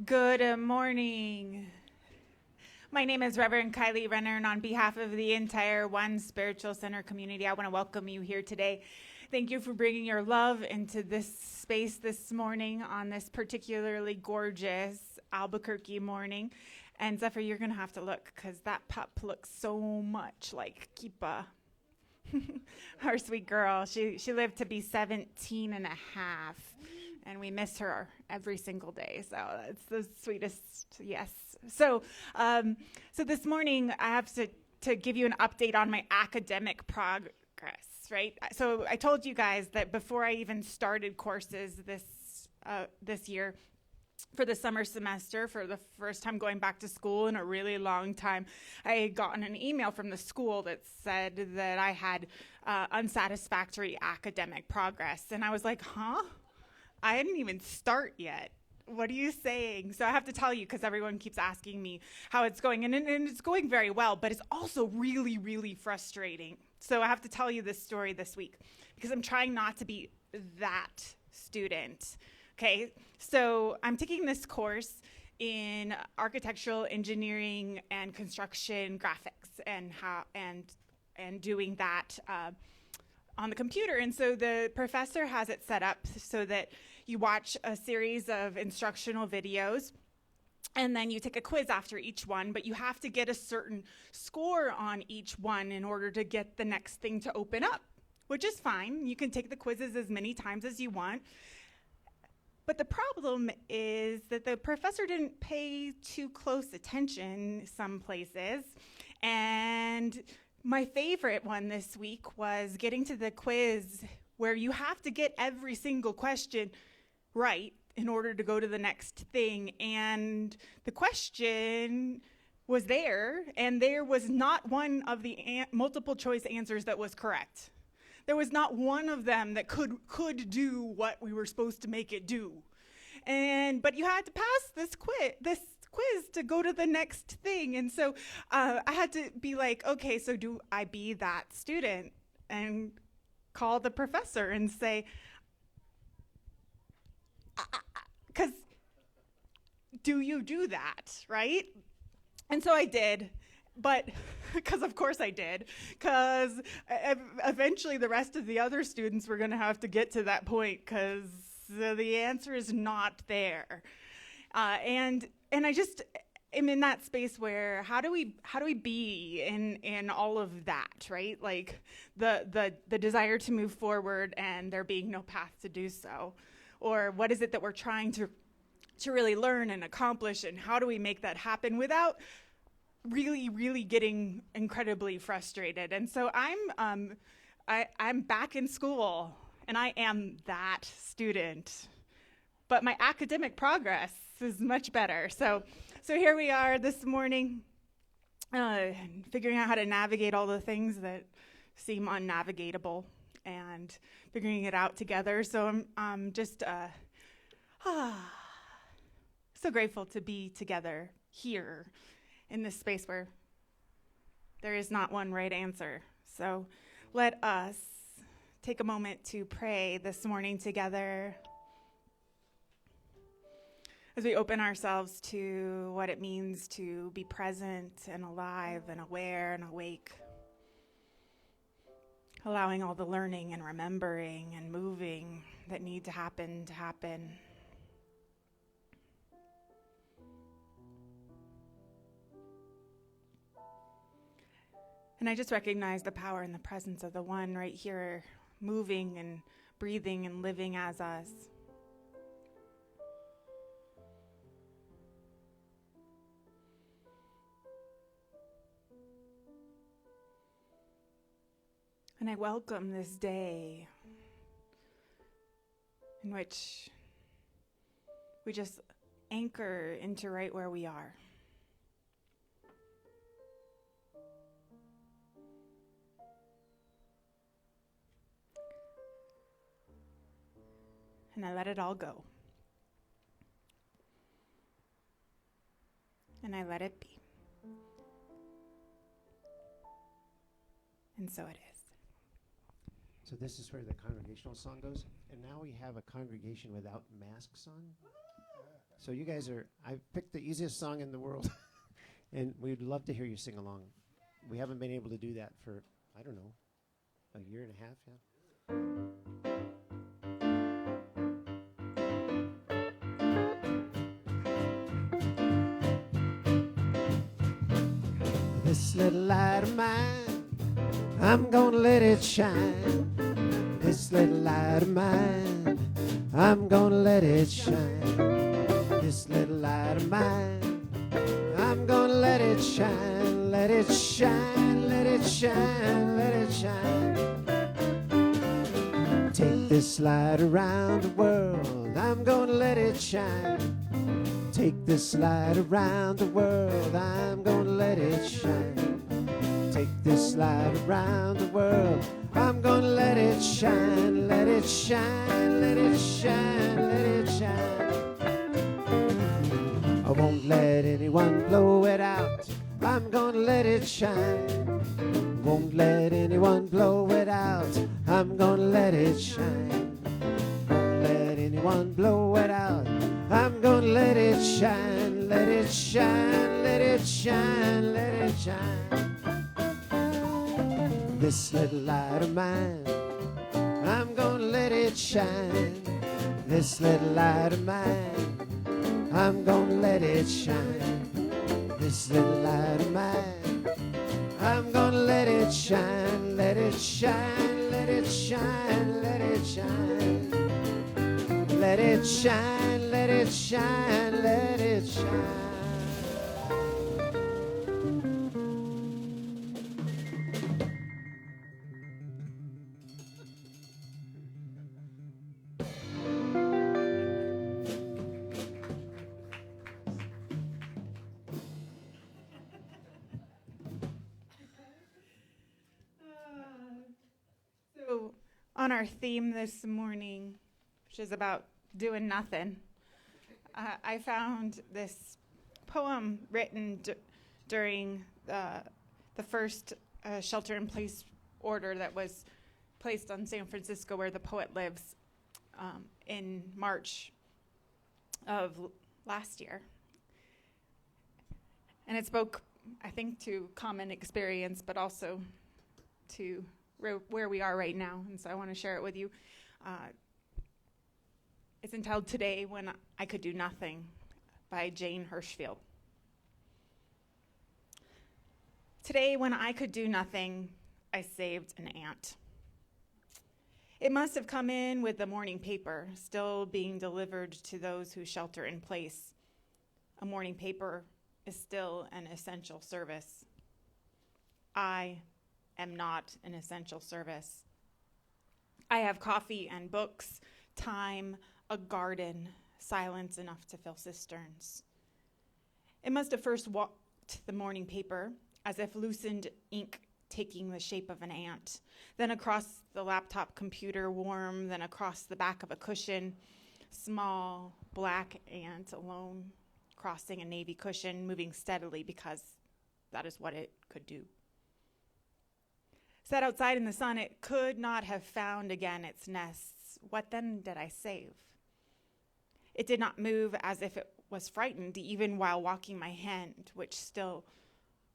Good morning. My name is Rev Kylie Renner, and on behalf of the entire One Spiritual Center community, I want to welcome you here today. Thank you for bringing your love into this space this morning on this particularly gorgeous Albuquerque morning. And Zephyr, you're going to have to look because that pup looks so much like Kipa, our sweet girl. She lived to be 17 and a half. And we miss her every single day. So it's the sweetest, yes. So this morning I have to give you an update on my academic progress, right? So I told you guys that before I even started courses this year, for the summer semester, for the first time going back to school in a really long time, I had gotten an email from the school that said that I had unsatisfactory academic progress. And I was like, huh? I didn't even start yet. What are you saying? So I have to tell you, because everyone keeps asking me how it's going. And it's going very well, but it's also really, really frustrating. So I have to tell you this story this week, because I'm trying not to be that student. Okay, so I'm taking this course in architectural engineering and construction graphics, and doing that on the computer. And so the professor has it set up so that you watch a series of instructional videos, and then you take a quiz after each one, but you have to get a certain score on each one in order to get the next thing to open up, which is fine. You can take the quizzes as many times as you want. But the problem is that the professor didn't pay too close attention some places. And my favorite one this week was getting to the quiz where you have to get every single question right in order to go to the next thing. And the question was there, and there was not one of the multiple choice answers that was correct. There was not one of them that could do what we were supposed to make it do. But you had to pass this quiz to go to the next thing. And so I had to be like, okay, so do I be that student and call the professor and say, because do you do that, right? And so I did. But because of course I did, because eventually the rest of the other students were going to have to get to that point, because the answer is not there. And I just am in that space where how do we be in all of that, right? Like the desire to move forward and there being no path to do so, or what is it that we're trying to really learn and accomplish, and how do we make that happen without really, really getting incredibly frustrated? And so I'm back in school, and I am that student, but my academic progress is much better. So here we are this morning, figuring out how to navigate all the things that seem unnavigatable, and figuring it out together. So I'm just so grateful to be together here in this space where there is not one right answer. So let us take a moment to pray this morning together as we open ourselves to what it means to be present and alive and aware and awake, allowing all the learning and remembering and moving that need to happen. And I just recognize the power and the presence of the one right here, moving and breathing and living as us. And I welcome this day in which we just anchor into right where we are. And I let it all go. And I let it be. And so it is. So this is where the congregational song goes. And now we have a congregation without masks on. So you guys I picked the easiest song in the world. And we'd love to hear you sing along. We haven't been able to do that for, I don't know, a year and a half, yeah. This little light of mine, I'm gonna let it shine. This little light of mine, I'm gonna let it shine. This little light of mine, I'm gonna let it shine. Let it shine, let it shine, let it shine. Take this light around the world, I'm gonna let it shine. Take this light around the world, I'm gonna let it shine. Take this light around the world, I'm gonna let it shine, let it shine, let it shine, let it shine. I won't let anyone blow it out, I'm gonna let it shine. Won't let anyone blow it out, I'm gonna let it shine. Won't let anyone blow it out, I'm gonna let it shine, let it shine, let it shine, let it shine. This little light of mine, I'm gonna let it shine. This little light of mine, I'm gonna let it shine. This little light of mine, I'm gonna let it shine, let it shine, let it shine, let it shine. Let it shine, let it shine, let it shine. So, on our theme this morning, which is about doing nothing, I found this poem written during the first shelter-in-place order that was placed on San Francisco, where the poet lives, in March of last year. And it spoke, I think, to common experience, but also to where we are right now. And so I want to share it with you. It's entitled Today When I Could Do Nothing by Jane Hirschfield. Today when I could do nothing, I saved an ant. It must have come in with the morning paper, still being delivered to those who shelter in place. A morning paper is still an essential service. I am not an essential service. I have coffee and books, time, a garden, silence enough to fill cisterns. It must have first walked the morning paper, as if loosened ink taking the shape of an ant, then across the laptop computer, warm, then across the back of a cushion, small, black ant alone, crossing a navy cushion, moving steadily because that is what it could do. Set outside in the sun, it could not have found again its nests. What then did I save? It did not move as if it was frightened, even while walking my hand, which still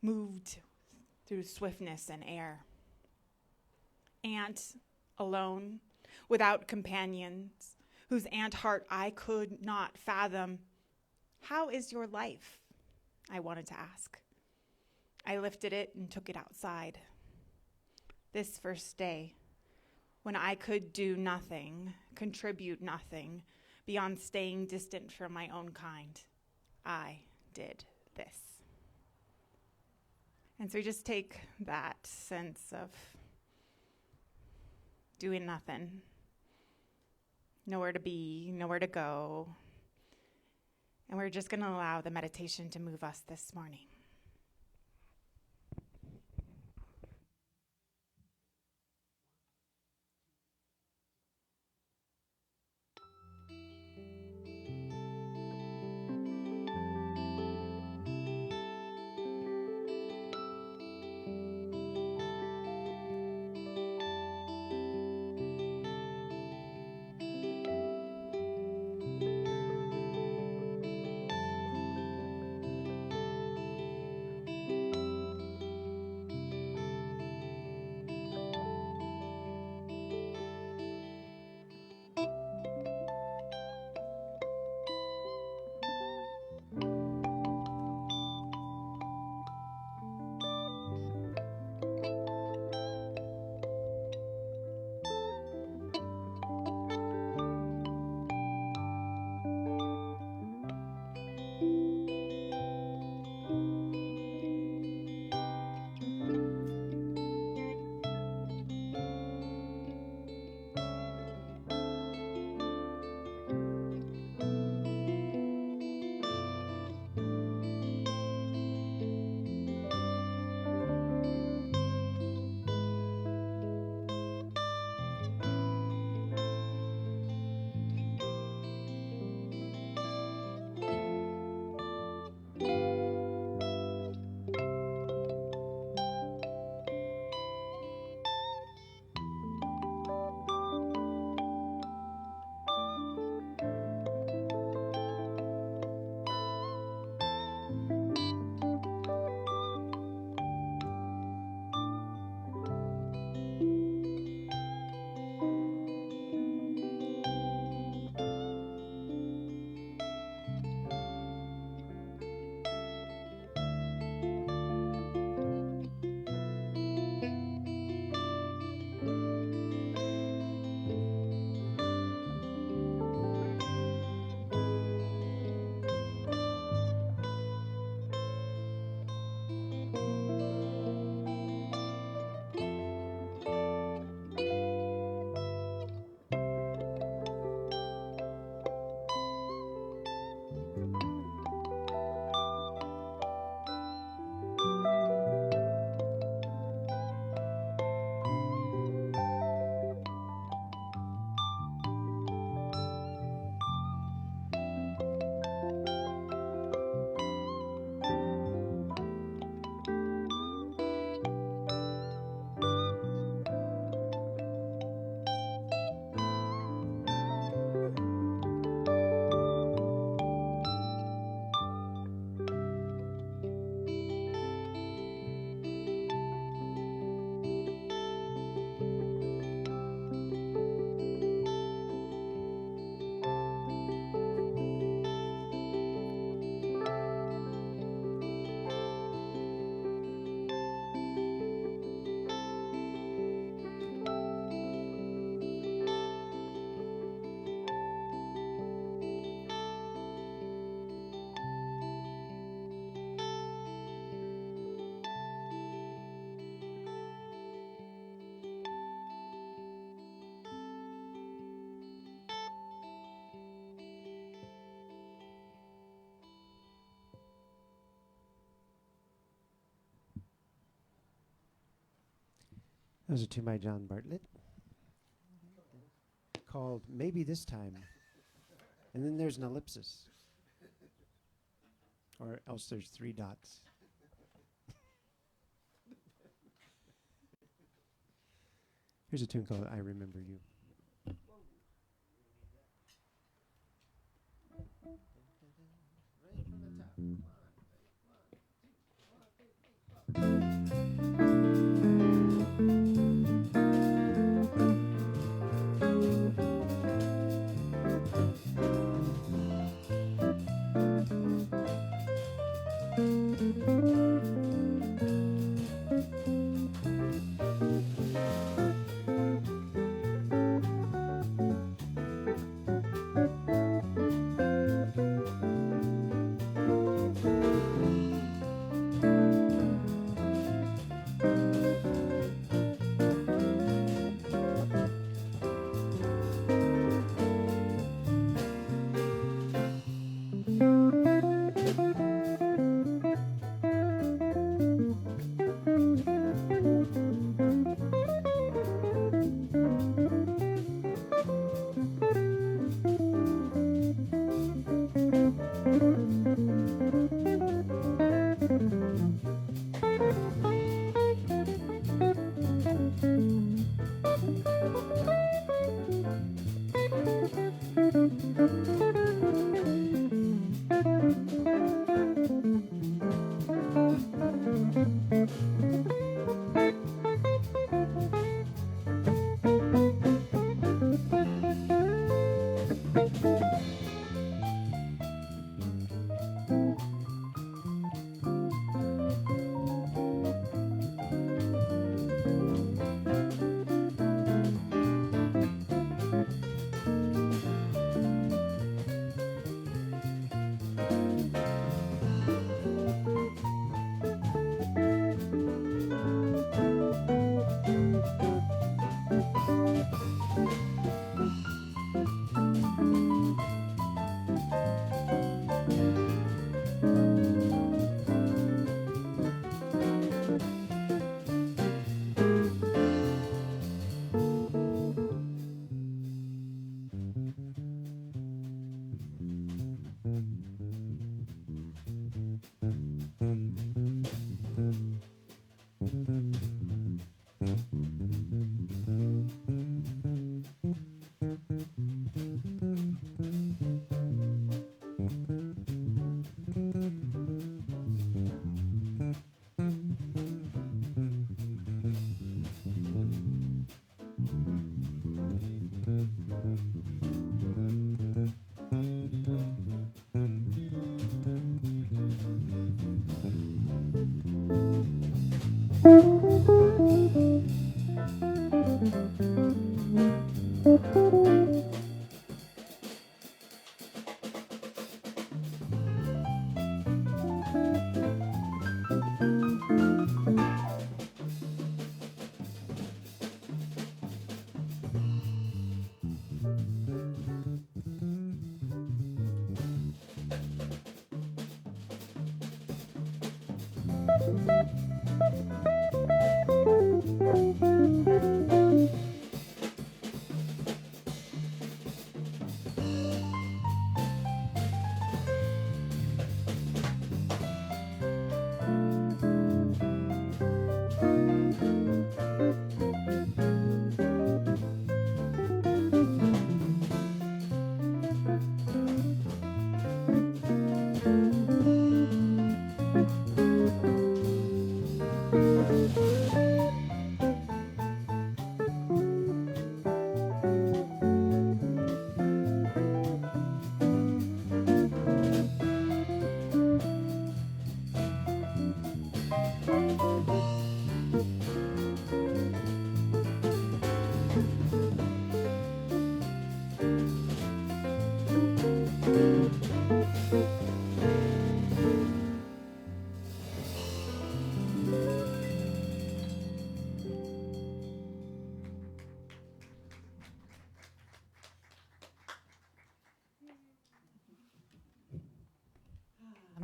moved through swiftness and air. Ant, alone, without companions, whose ant heart I could not fathom. How is your life? I wanted to ask. I lifted it and took it outside. This first day, when I could do nothing, contribute nothing, beyond staying distant from my own kind, I did this. And so we just take that sense of doing nothing, nowhere to be, nowhere to go, and we're just going to allow the meditation to move us this morning. That was a tune by John Bartlett called Maybe This Time. And then there's an ellipsis. Or else there's 3 dots. Here's a tune called I Remember You.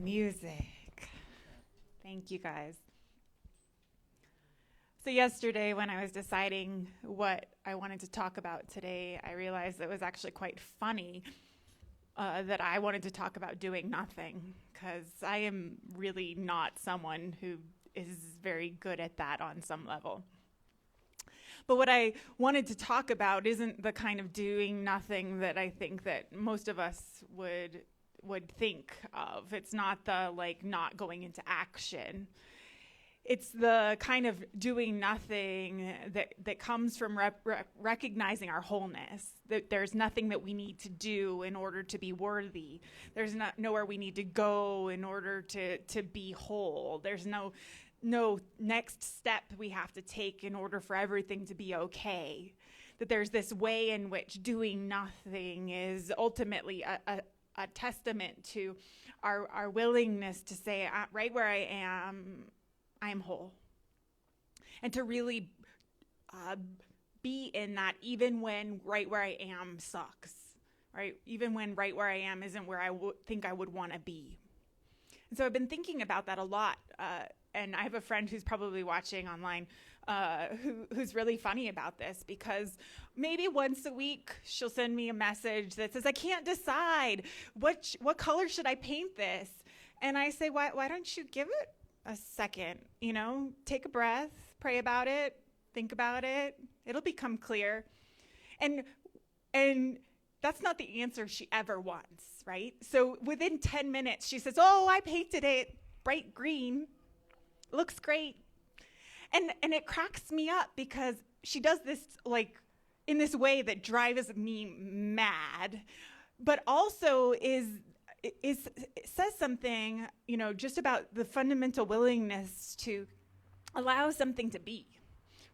Music. Thank you guys. So yesterday when I was deciding what I wanted to talk about today, I realized it was actually quite funny that I wanted to talk about doing nothing, because I am really not someone who is very good at that on some level. But what I wanted to talk about isn't the kind of doing nothing that I think that most of us would think of. It's not the not going into action. It's the kind of doing nothing that comes from recognizing our wholeness, that there's nothing that we need to do in order to be worthy. There's nowhere we need to go in order to be whole. There's no next step we have to take in order for everything to be okay. That there's this way in which doing nothing is ultimately a testament to our willingness to say, right where I am whole. And to really be in that even when right where I am sucks, right? Even when right where I am isn't where I think I would want to be. And so I've been thinking about that a lot. And I have a friend who's probably watching online who's really funny about this, because maybe once a week she'll send me a message that says, I can't decide what color should I paint this? And I say, why don't you give it a second, take a breath, pray about it, think about it. It'll become clear. And that's not the answer she ever wants, right? So within 10 minutes, she says, I painted it bright green. Looks great. And it cracks me up, because she does this in this way that drives me mad, but also says something, just about the fundamental willingness to allow something to be,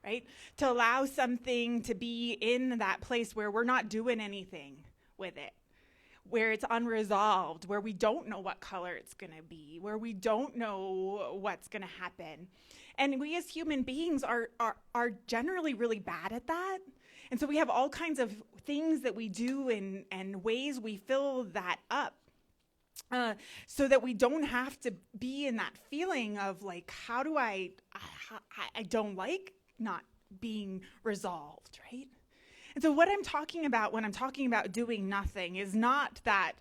right? To allow something to be in that place where we're not doing anything with it, where it's unresolved, where we don't know what color it's going to be, where we don't know what's going to happen. And we as human beings are generally really bad at that. And so we have all kinds of things that we do and ways we fill that up. So that we don't have to be in that feeling of how do I don't like not being resolved, right? And so what I'm talking about when I'm talking about doing nothing is not that,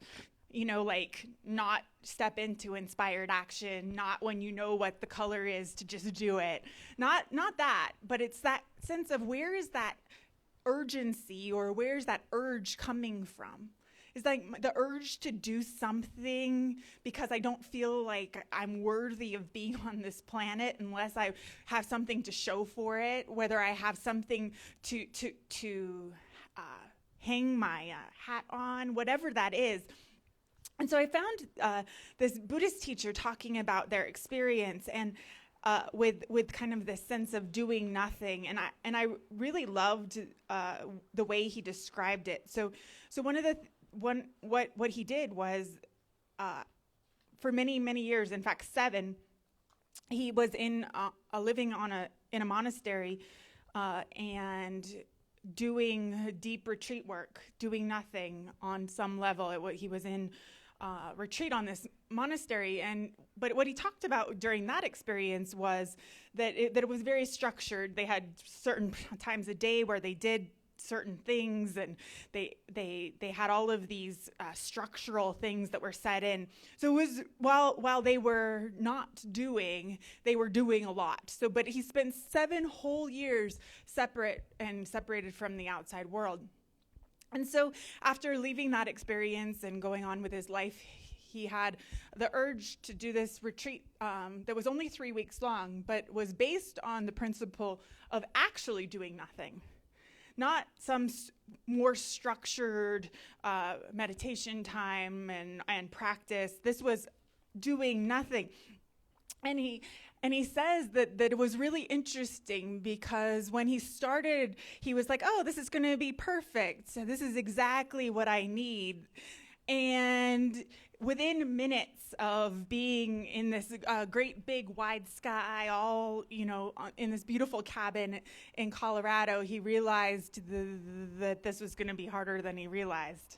not step into inspired action, not when you know what the color is to just do it, not that, but it's that sense of where is that urgency, or where's that urge coming from? It's the urge to do something because I don't feel like I'm worthy of being on this planet unless I have something to show for it, whether I have something to hang my hat on, whatever that is. And so I found this Buddhist teacher talking about their experience and with kind of this sense of doing nothing, and I really loved the way he described it. So what he did was, for many years, in fact 7, he was living in a monastery and doing deep retreat work, doing nothing on some level. He was in retreat on this monastery, but what he talked about during that experience was that it was very structured. They had certain times a day where they did certain things, and they had all of these structural things that were set in. So it was while they were not doing, they were doing a lot. But he spent 7 whole years separated from the outside world. And so after leaving that experience and going on with his life, he had the urge to do this retreat that was only 3 weeks long, but was based on the principle of actually doing nothing. Not some more structured meditation time and practice. This was doing nothing. And he says that it was really interesting, because when he started, he was like, this is going to be perfect. So this is exactly what I need. And within minutes of being in this great big wide sky, all, in this beautiful cabin in Colorado, he realized that this was going to be harder than he realized.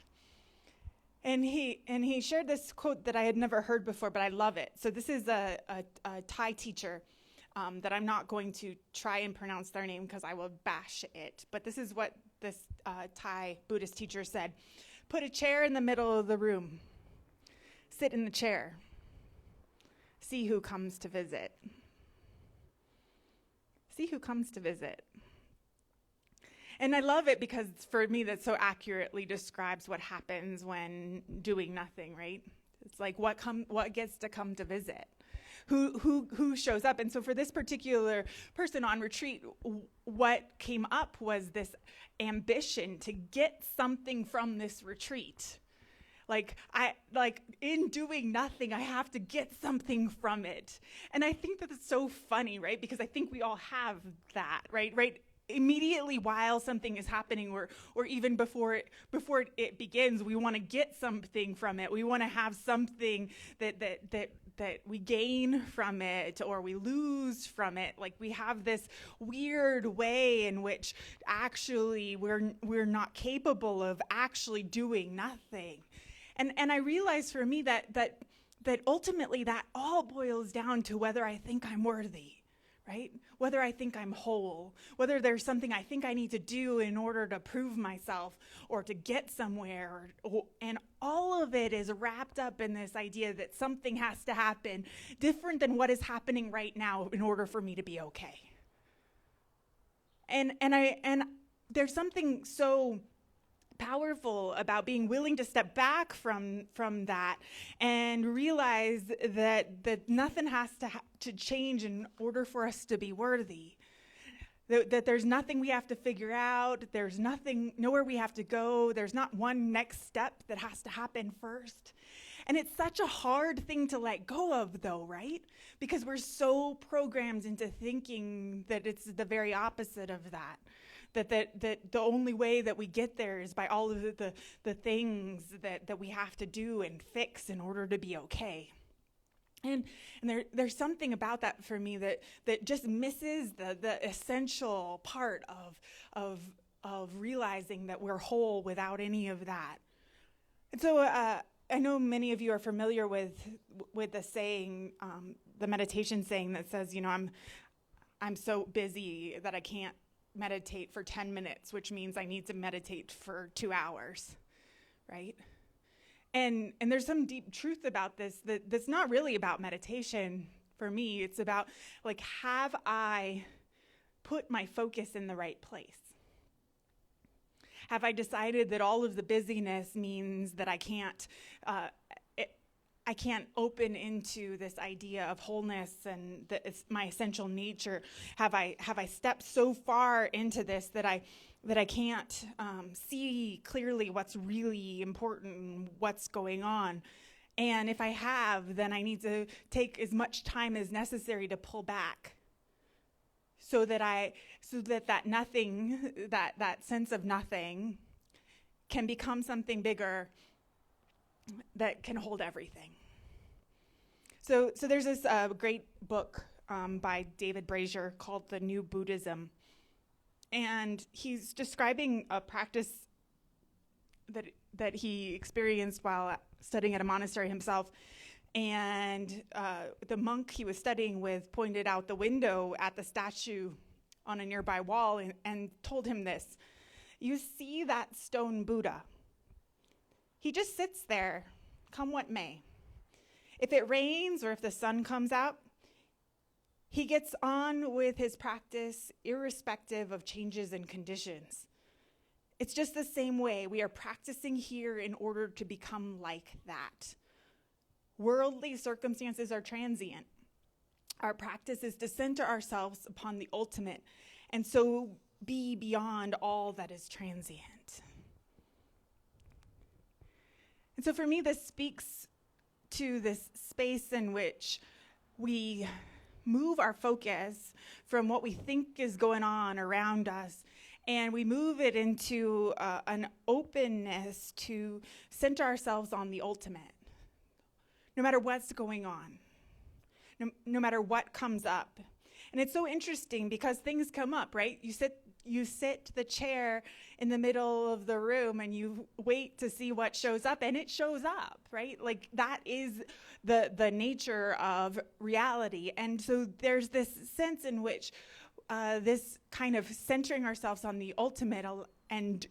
And he shared this quote that I had never heard before, but I love it. So this is a Thai teacher that I'm not going to try and pronounce their name because I will bash it. But this is what this Thai Buddhist teacher said. Put a chair in the middle of the room. Sit in the chair. See who comes to visit. See who comes to visit. And I love it because for me that so accurately describes what happens when doing nothing, right? It's like what gets to come to visit. Who shows up. And so for this particular person on retreat, what came up was this ambition to get something from this retreat. Like in doing nothing, I have to get something from it. And I think that it's so funny, right? Because I think we all have that, right? Immediately while something is happening or even before it begins, we want to get something from it. We want to have something that we gain from it or we lose from it. Like we have this weird way in which actually we're not capable of actually doing nothing. And I realize for me that ultimately that all boils down to whether I think I'm worthy. Right? Whether I think I'm whole, whether there's something I think I need to do in order to prove myself or to get somewhere. And all of it is wrapped up in this idea that something has to happen different than what is happening right now in order for me to be okay. And there's something so powerful about being willing to step back from that and realize that nothing has to change in order for us to be worthy. That there's nothing we have to figure out. There's nowhere we have to go. There's not one next step that has to happen first. And it's such a hard thing to let go of, though, right? Because we're so programmed into thinking that it's the very opposite of that. That the only way that we get there is by all of the things that we have to do and fix in order to be okay. And there's something about that for me that just misses the essential part of realizing that we're whole without any of that. And so I know many of you are familiar with the saying, the meditation saying that says, I'm so busy that I can't meditate for 10 minutes, which means I need to meditate for 2 hours, right? And there's some deep truth about this that's not really about meditation for me. It's about, like, have I put my focus in the right place? Have I decided that all of the busyness means that I can't open into this idea of wholeness and that it's my essential nature? Have I stepped so far into this that I can't see clearly what's really important and what's going on? And if I have, then I need to take as much time as necessary to pull back so that nothing, that sense of nothing can become something bigger that can hold everything. So there's this great book by David Brazier called The New Buddhism. And he's describing a practice that he experienced while studying at a monastery himself. And the monk he was studying with pointed out the window at the statue on a nearby wall and told him this: "You see that stone Buddha? He just sits there, come what may. If it rains or if the sun comes out, he gets on with his practice irrespective of changes in conditions. It's just the same way we are practicing here in order to become like that. Worldly circumstances are transient. Our practice is to center ourselves upon the ultimate and so be beyond all that is transient." And so for me, this speaks to this space in which we move our focus from what we think is going on around us, and we move it into an openness to center ourselves on the ultimate, no matter what's going on, no matter what comes up. And it's so interesting because things come up, right? You sit you sit the chair in the middle of the room and you wait to see what shows up, and it shows up, right? Like that is the nature of reality. And so there's this sense in which this kind of centering ourselves on the ultimate and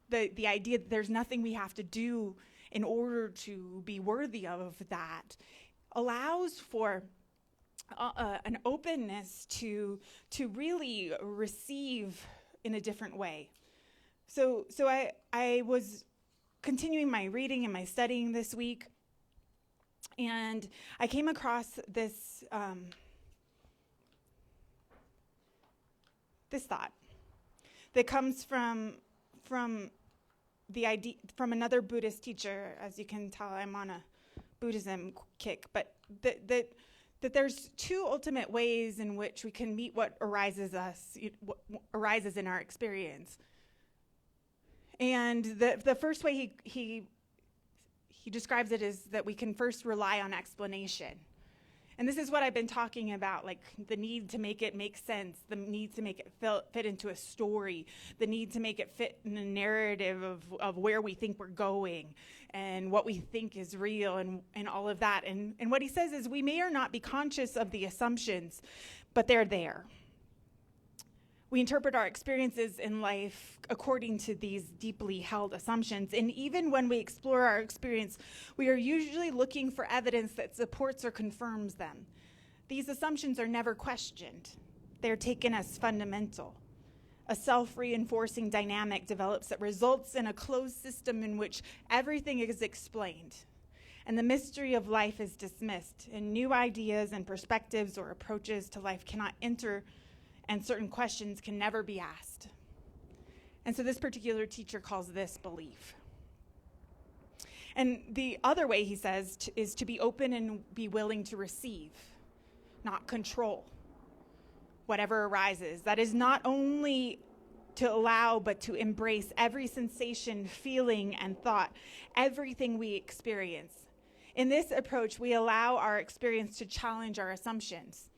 the idea that there's nothing we have to do in order to be worthy of that allows for an openness to really receive in a different way. So I was continuing my reading and my studying this week, and I came across this this thought that comes from the idea from another Buddhist teacher. As you can tell, I'm on a Buddhism kick, but that there's two ultimate ways in which we can meet what arises in our experience. And the first way he describes it is that we can first rely on explanation. And this is what I've been talking about, like the need to make it make sense, the need to make it fit into a story, the need to make it fit in a narrative of where we think we're going and what we think is real and all of that. And what he says is we may or not be conscious of the assumptions, but they're there. We interpret our experiences in life according to these deeply held assumptions. And even when we explore our experience, we are usually looking for evidence that supports or confirms them. These assumptions are never questioned. They're taken as fundamental. A self-reinforcing dynamic develops that results in a closed system in which everything is explained, and the mystery of life is dismissed, and new ideas and perspectives or approaches to life cannot enter, and certain questions can never be asked. And so this particular teacher calls this belief. And the other way, he says, is to be open and be willing to receive, not control whatever arises. That is not only to allow, but to embrace every sensation, feeling, and thought, everything we experience. In this approach, we allow our experience to challenge our assumptions.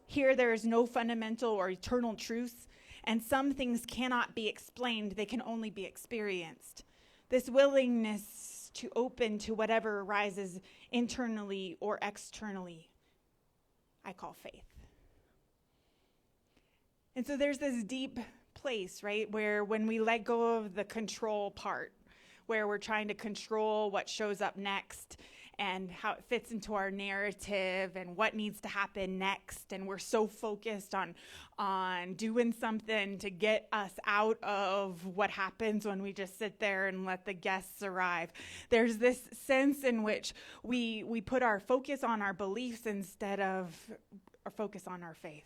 Here, there is no fundamental or eternal truth, and some things cannot be explained, they can only be experienced. This willingness to open to whatever arises internally or externally, I call faith. And so there's this deep place, right, where when we let go of the control part, where we're trying to control what shows up next, and how it fits into our narrative and what needs to happen next. And we're so focused on doing something to get us out of what happens when we just sit there and let the guests arrive. There's this sense in which we put our focus on our beliefs instead of our focus on our faith.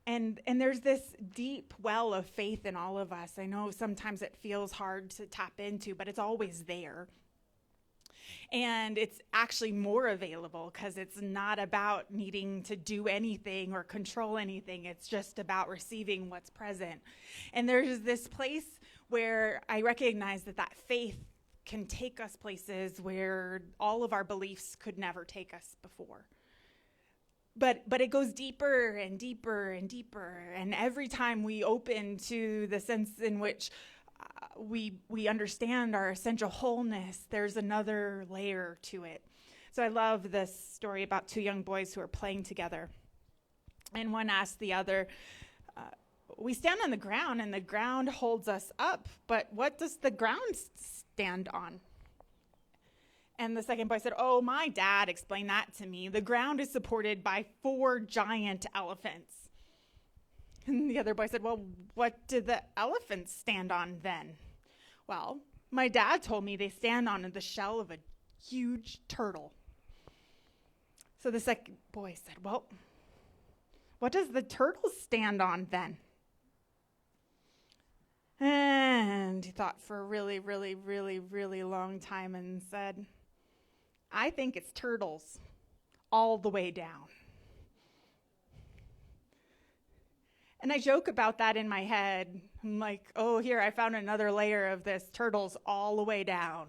And there's this deep well of faith in all of us. I know sometimes it feels hard to tap into, but it's always there. And it's actually more available because it's not about needing to do anything or control anything. It's just about receiving what's present. And there's this place where I recognize that faith can take us places where all of our beliefs could never take us before. But it goes deeper and deeper and deeper. And every time we open to the sense in which we understand our essential wholeness, there's another layer to it. So I love this story about two young boys who are playing together. And one asked the other, we stand on the ground and the ground holds us up, but what does the ground stand on? And the second boy said, oh, my dad explained that to me. The ground is supported by 4 giant elephants. And the other boy said, well, what do the elephants stand on then? Well, my dad told me they stand on the shell of a huge turtle. So the second boy said, well, what does the turtle stand on then? And he thought for a really, really, really, really long time and said, I think it's turtles all the way down. And I joke about that in my head. I'm like, oh, here, I found another layer of this, turtles all the way down,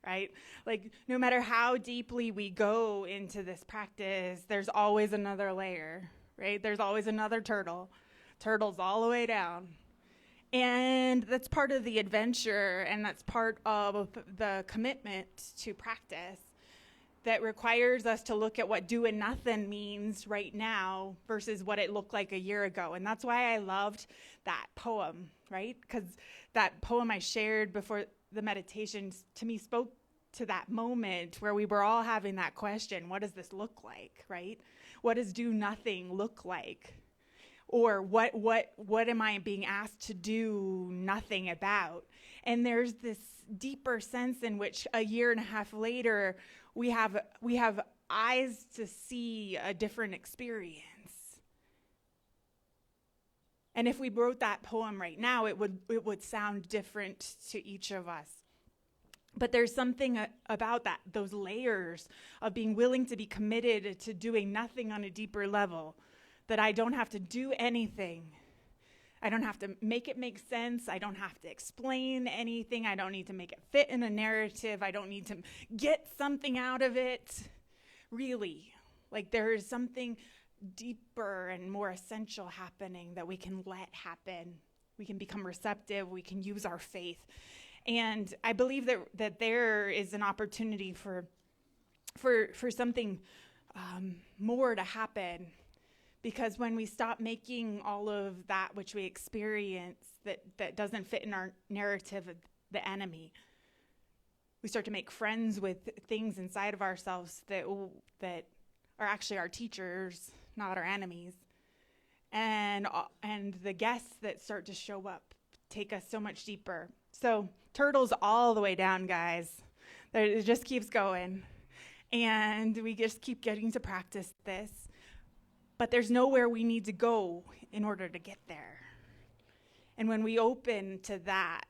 right? Like, no matter how deeply we go into this practice, there's always another layer, right? There's always another turtle. turtles all the way down. And that's part of the adventure, and that's part of the commitment to practice that requires us to look at what doing nothing means right now versus what it looked like a year ago. And that's why I loved that poem, right? Because that poem I shared before the meditation to me spoke to that moment where we were all having that question, what does this look like, right? What does do nothing look like? Or what am I being asked to do nothing about? And there's this deeper sense in which a year and a half later, we have eyes to see a different experience. And if we wrote that poem right now, it would sound different to each of us. But there's something about that, those layers of being willing to be committed to doing nothing on a deeper level, that I don't have to do anything. I don't have to make it make sense. I don't have to explain anything. I don't need to make it fit in a narrative. I don't need to get something out of it. Really, like there is something deeper and more essential happening that we can let happen. We can become receptive. We can use our faith. And I believe that there is an opportunity for something more to happen. Because when we stop making all of that which we experience that doesn't fit in our narrative of the enemy, we start to make friends with things inside of ourselves that are actually our teachers, not our enemies. And the guests that start to show up take us so much deeper. So turtles all the way down, guys. It just keeps going. And we just keep getting to practice this. But there's nowhere we need to go in order to get there. And when we open to that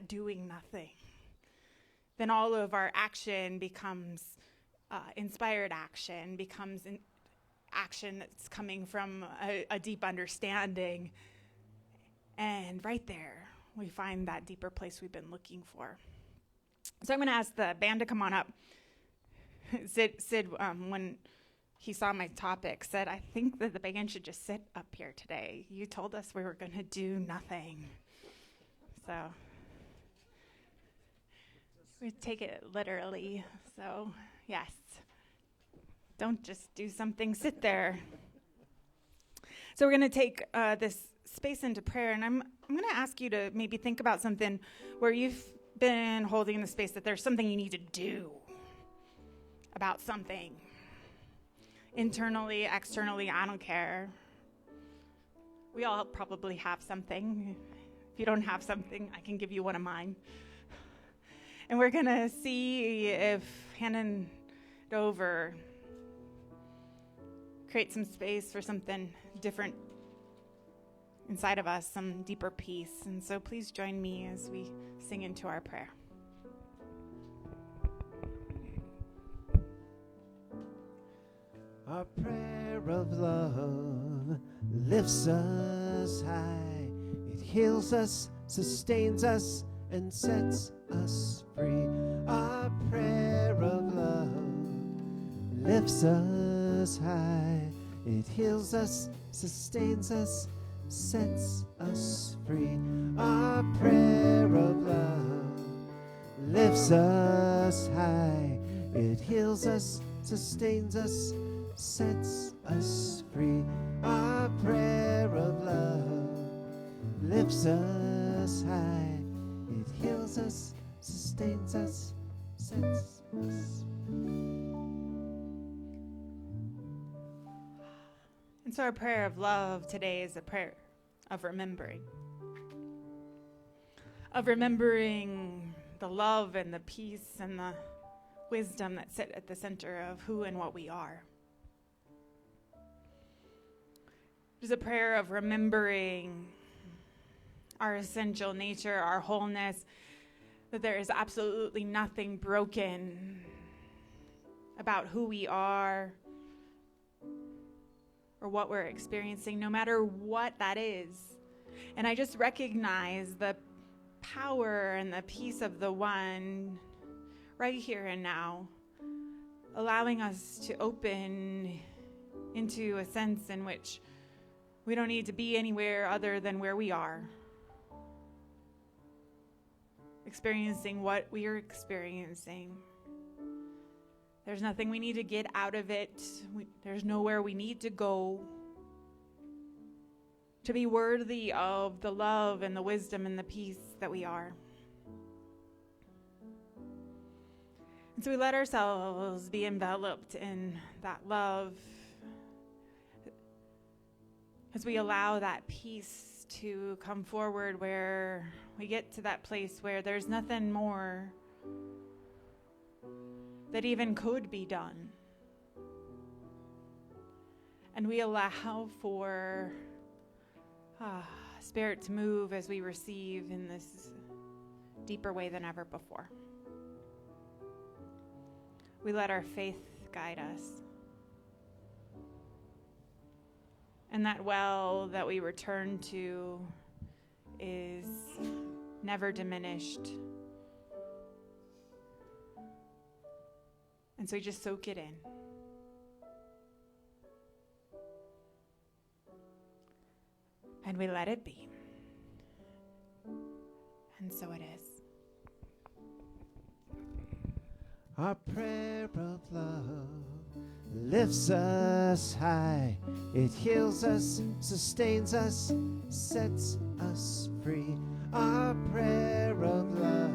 doing nothing, then all of our action becomes inspired action, becomes action that's coming from a deep understanding. And right there, we find that deeper place we've been looking for. So I'm going to ask the band to come on up. Sid, when he saw my topic, said, I think that the band should just sit up here today. You told us we were going to do nothing. So we take it literally. So, yes. Don't just do something, sit there. So we're going to take this space into prayer, and I'm going to ask you to maybe think about something where you've been holding the space that there's something you need to do about something. Internally, externally, I don't care. We all probably have something. If you don't have something, I can give you one of mine. And we're going to see if handing it over creates some space for something different inside of us, some deeper peace. And so please join me as we sing into our prayer. Our prayer of love lifts us high. It heals us, sustains us, and sets us free. Our prayer of love lifts us high. It heals us, sustains us, sets us free. Our prayer of love lifts us high. It heals us, sustains us, sets us free. Our prayer of love lifts us high. It heals us, sustains us, sets us free. And so our prayer of love today is a prayer of remembering. Of remembering the love and the peace and the wisdom that sit at the center of who and what we are. It is a prayer of remembering our essential nature, our wholeness, that there is absolutely nothing broken about who we are or what we're experiencing, no matter what that is. And I just recognize the power and the peace of the one right here and now, allowing us to open into a sense in which We don't need to be anywhere other than where we are, experiencing what we are experiencing. There's nothing we need to get out of it. There's nowhere we need to go to be worthy of the love and the wisdom and the peace that we are. And so we let ourselves be enveloped in that love as we allow that peace to come forward, where we get to that place where there's nothing more that even could be done. And we allow for Spirit to move as we receive in this deeper way than ever before. We let our faith guide us. And that well that we return to is never diminished. And so we just soak it in. And we let it be. And so it is. Our prayer of love lifts us high. It heals us, sustains us, sets us free. Our prayer of love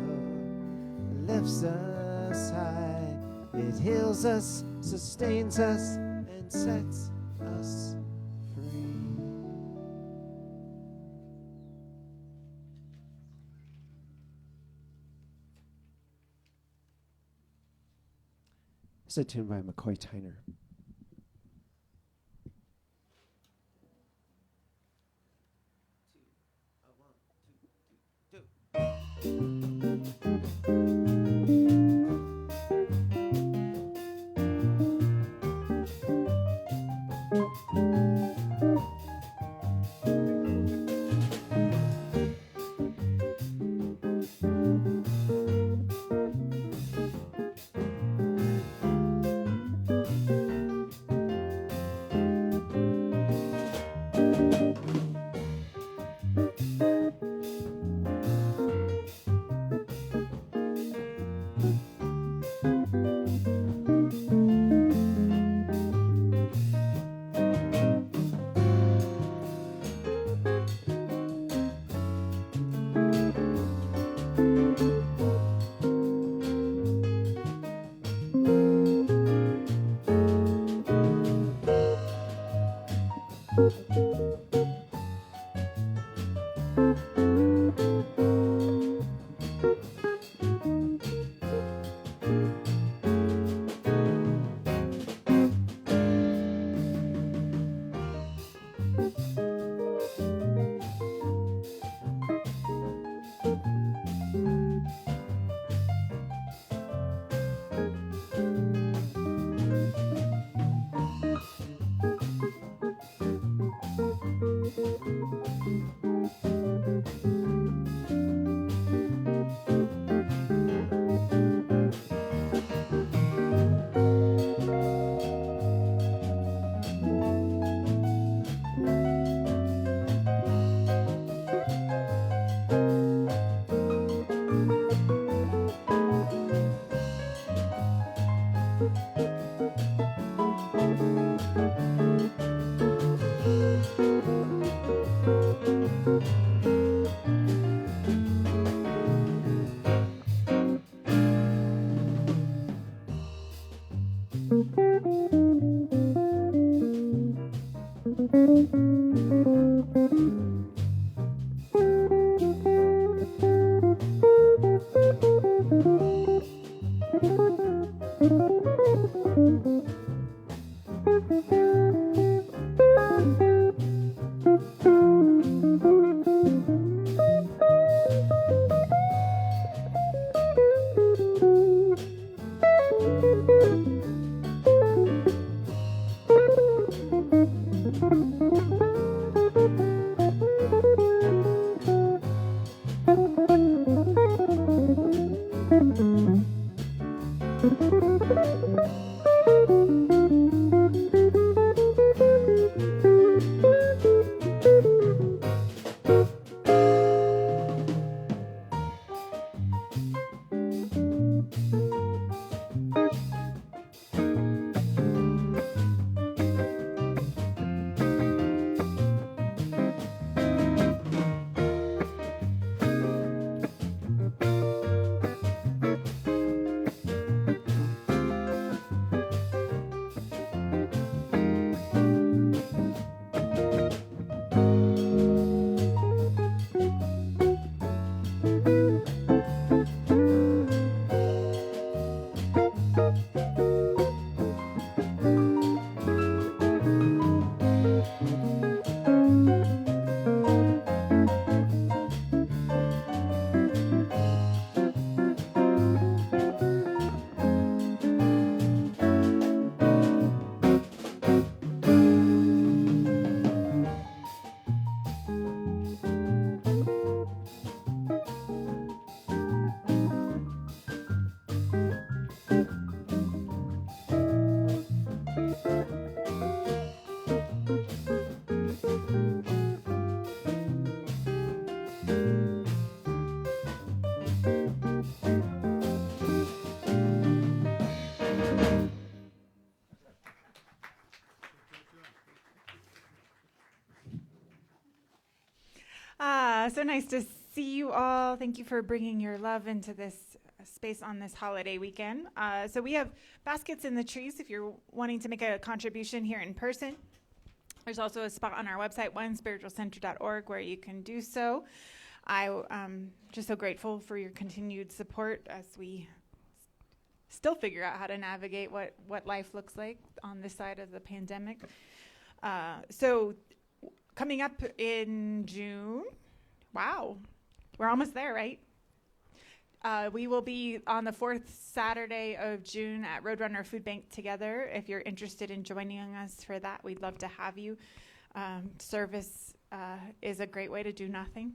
lifts us high. It heals us, sustains us, and sets us free. It's a tune by McCoy Tyner. So nice to see you all. Thank you for bringing your love into this space on this holiday weekend. So we have baskets in the trees if you're wanting to make a contribution here in person. There's also a spot on our website, onespiritualcenter.org, where you can do so. I'm just so grateful for your continued support as we still figure out how to navigate what life looks like on this side of the pandemic. So coming up in June, wow, we're almost there, right? We will be on the fourth Saturday of June at Roadrunner Food Bank together. If you're interested in joining us for that, we'd love to have you. Service is a great way to do nothing.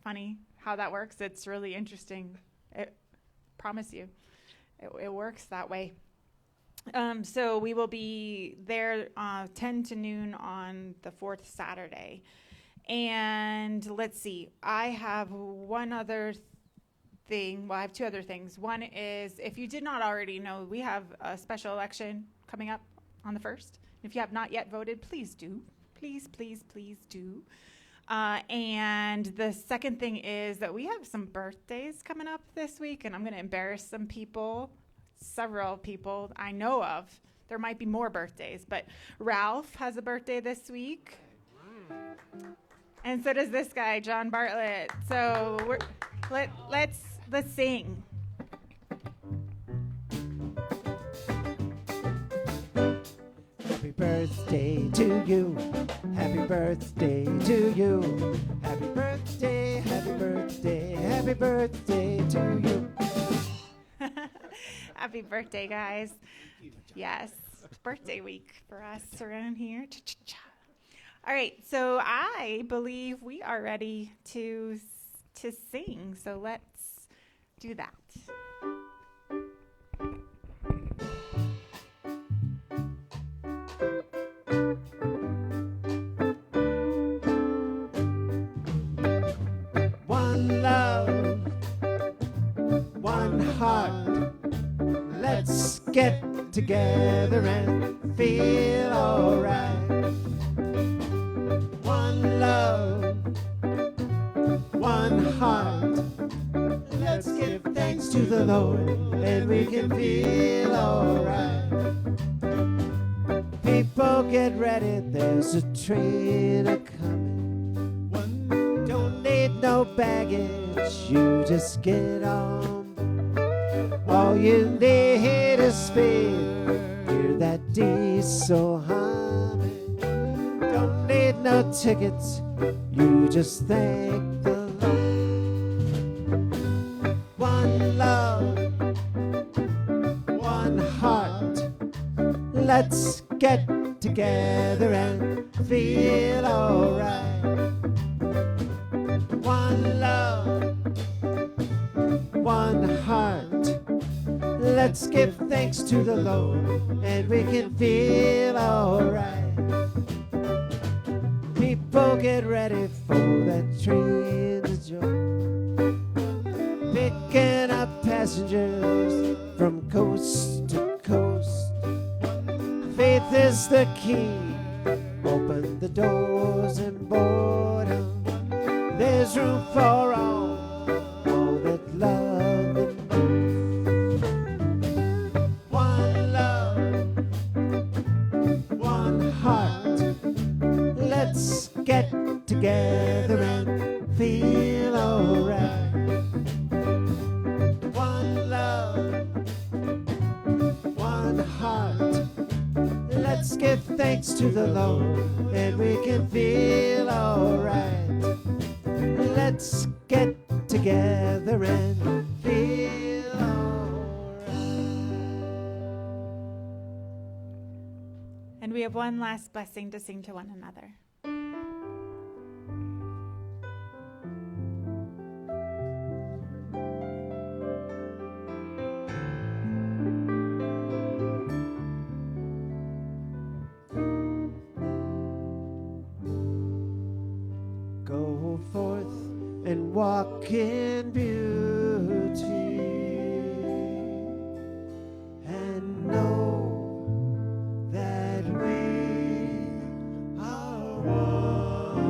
Funny how that works. It's really interesting. Promise you, it works that way. So we will be there 10 to noon on the fourth Saturday. And let's see, I have one other thing. Well, I have two other things. One is, if you did not already know, we have a special election coming up on the 1st. If you have not yet voted, please do. Please, please, please do. And the second thing is that we have some birthdays coming up this week, and I'm going to embarrass some people, several people I know of. There might be more birthdays, but Ralph has a birthday this week. And so does this guy, John Bartlett. So let's sing. Happy birthday to you. Happy birthday to you. Happy birthday, happy birthday, happy birthday to you. Happy birthday, guys. Yes, birthday week for us around here. Cha-cha-cha. All right, so I believe we are ready to sing. So let's do that. One love, one heart. Let's get together and feel alright. One love, one heart. Let's give thanks to the Lord and we can feel alright. People get ready, there's a train a-coming. Don't need no baggage, you just get on. All you need is faith, hear that diesel humming. Don't need no tickets, you just thank the Lord. One love, one heart. Let's get together and feel alright. One love, one heart. Let's give thanks to the Lord and we can feel alright. People get ready for that train to joy, picking up passengers from coast to coast. Faith is the key, open the doors and board 'em. There's room for all that love and one love, one heart. Let's get together and feel alright. One love, one heart. Let's give thanks to the Lord and we can feel alright. Let's get together and feel alright. And we have one last blessing to sing to one another. Go forth and walk in beauty and know that we are one.